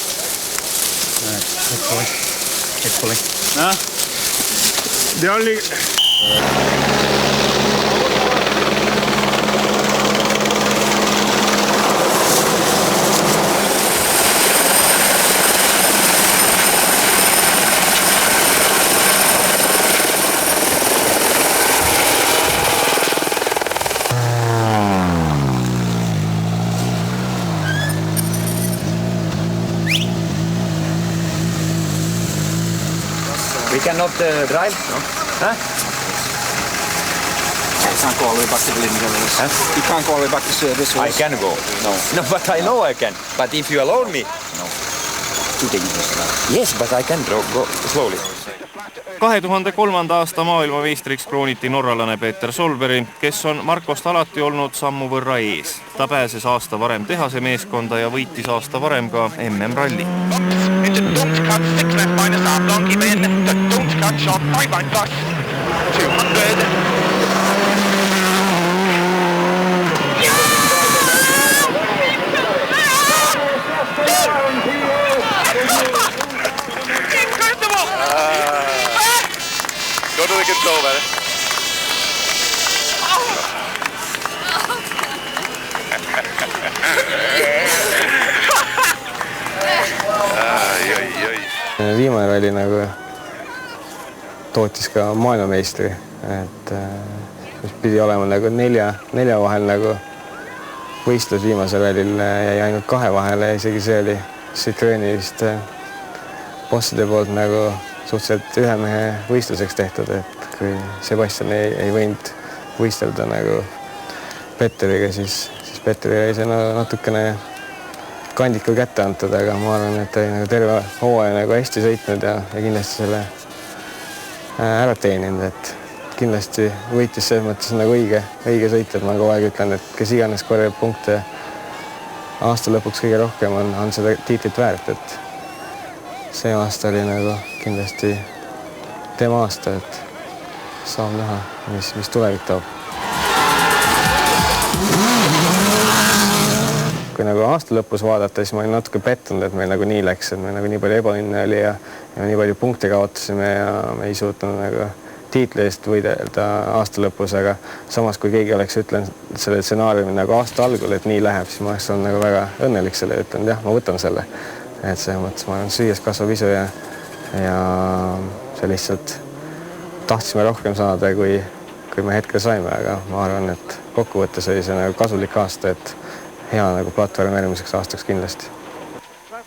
Hopefully. No? The only... We cannot drive, no? Huh? You can't call me back to service. Huh? You can't call me back to service. I can go. No, but I know I can. But if you allow me... No. Too dangerous. Yes, but I can go slowly. 2003. aasta maailmameistriks krooniti norralane Peter Solberg, kes on Markost alati olnud sammu võrra ees. Ta pääses aasta varem tehase meeskonda ja võitis aasta varem ka MM-ralli. Go to the control, man. Viimane ralli nagu tootis ka maailmameistri, et mis pidi olema nagu nelja vahel nagu võistlus viimasel rallil jäi ainult 2 vahele ja isegi see oli Citroeni vist bosside poolt nagu suhteliselt ühe mehe võistluseks tehtud, et kui Sebastian ei võinud võistelda nagu Petteriga, siis Petterile jäi see natukene kandikul kätte antud, aga ma arvan, et ta oli nagu terve hooaja nagu hästi sõitnud ja kindlasti selle ära teeninud, et kindlasti võitis selles mõttes nagu õige sõit, et ma kogu aeg ütlen, et kes iganes korjab punkte aasta lõpuks kõige rohkem on seda tiitlit väärt, et see aasta oli nagu kindlasti tema aasta, et saab näha, mis tulevik toob. Kui nagu aasta lõpus vaadata, siis ma olin natuke pettunud, et meil nagu nii läks, et meil nagu nii palju ebaõnne oli ja nii palju punkte kaotasime ja me ei suutnud nagu tiitli eest võidelda aasta lõpus, aga samas kui keegi oleks ütlenud selle stsenaariumi nagu aasta algul, et nii läheb, siis ma oleks olnud nagu väga õnnelik selle ja ütlenud, jah, ma võtan selle. Et selles mõttes ma olen süües kasvab isu ja see lihtsalt tahtsime rohkem saada, kui me hetkel saime, aga ma arvan, et kokkuvõttes oli see nagu kasulik aasta, et hea nagu platvorm järgmiseks aastaks kindlasti.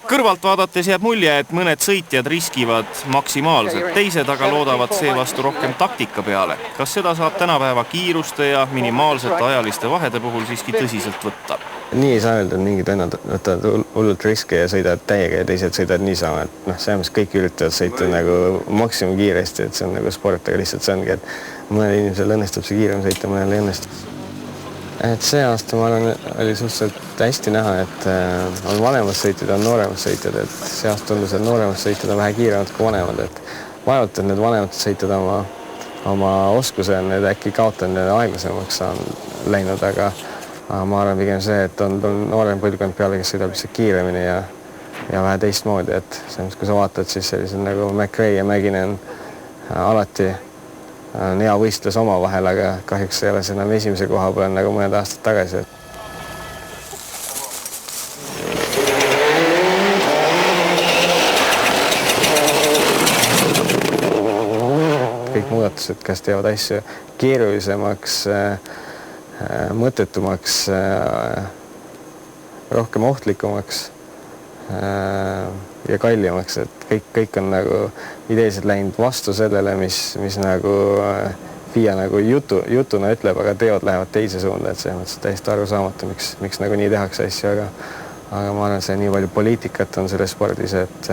Kõrvalt vaadates jääb mulje, et mõned sõitjad riskivad maksimaalselt, teised aga loodavad seevastu rohkem taktika peale. Kas seda saab tänapäeva kiiruste ja minimaalsete ajaliste vahede puhul siiski tõsiselt võtta? Nii ei saa öelda, et mingid vennad võtavad hullult riske ja sõidavad täiega ja teised sõidavad niisama, et selles kõik üritavad sõita nagu maksimum kiiresti, et see on nagu sport, aga lihtsalt see ongi, et mõnel inimesel õnnestub see kiirem sõita, mõnel ei õnnestu. Et see aasta ma arvan, oli suhteliselt hästi näha, et on vanemad sõitjad, on nooremad sõitjad, et see aasta tundus, et nooremad sõitjad on vähe kiiremad kui vanemad, et vaevalt, et need vanemad sõitjad oma oskuse on need äkki kaotanud ja aeglasemaks on läinud, aga ma arvan pigem see, et on noorem põlvkond peale, kes sõidab lihtsalt kiiremini ja vähe teistmoodi, et selles, kui sa vaatad, siis sellised nagu McRae ja Mäkinen alati on hea võistlus oma vahel, aga kahjuks ei ole see enam esimese koha peal nagu mõned aastad tagasi. Kõik muudatused, kas teevad asju keerulisemaks, mõttetumaks, rohkem ohtlikumaks ja kallimaks, et kõik on nagu ideeliselt läinud vastu sellele, mis nagu FIA nagu jutuna ütleb, aga teod lähevad teise suunda, et selles mõttes täiesti arusaamatu, miks nagu nii tehakse asju, aga ma arvan, see nii palju poliitikat on selles spordis, et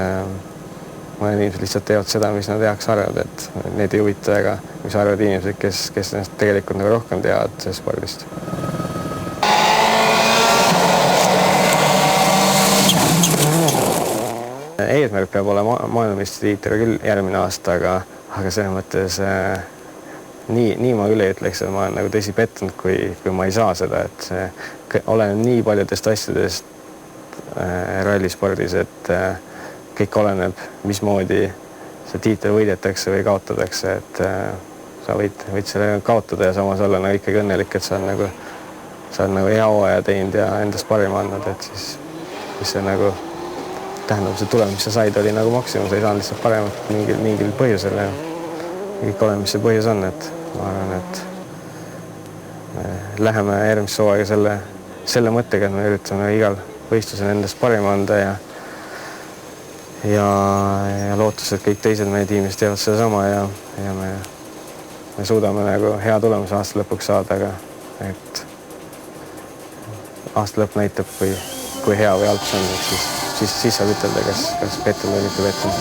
mõned inimesed lihtsalt teevad seda, mis nad heaks arvavad, et need ei huvita väga, mis arvavad inimesed, kes tegelikult nagu rohkem teavad sellest spordist. Eesmärk peab olema maailmameistritiitel küll järgmine aasta, aga selles mõttes nii ma küll ei ütleks, et ma olen nagu tõsi pettunud, kui ma ei saa seda, et olen nii paljudest asjadest rallispordis, et kõik oleneb, mismoodi see tiitel võidetakse või kaotatakse, et sa võid selle kaotada ja samas olla nagu ikkagi õnnelik, et sa oled nagu hea hooaja teinud ja endast parima andnud, et siis see nagu tähendab, see tulem, mis sa said, oli nagu maksimum, sa ei saanud lihtsalt paremat mingil põhjusel ja kõik oleme, mis see põhjus on, et ma arvan, et me läheme järgmisse hooaega selle mõttega, et me üritame igal võistlusel endast parima anda ja lootus, et kõik teised meie tiimist teevad seda sama ja me suudame nagu hea tulemuse aasta lõpuks saada, aga et aasta lõpp näitab, kui hea või halb see on, siis saab ütelda, kas pettunud või mitte pettunud.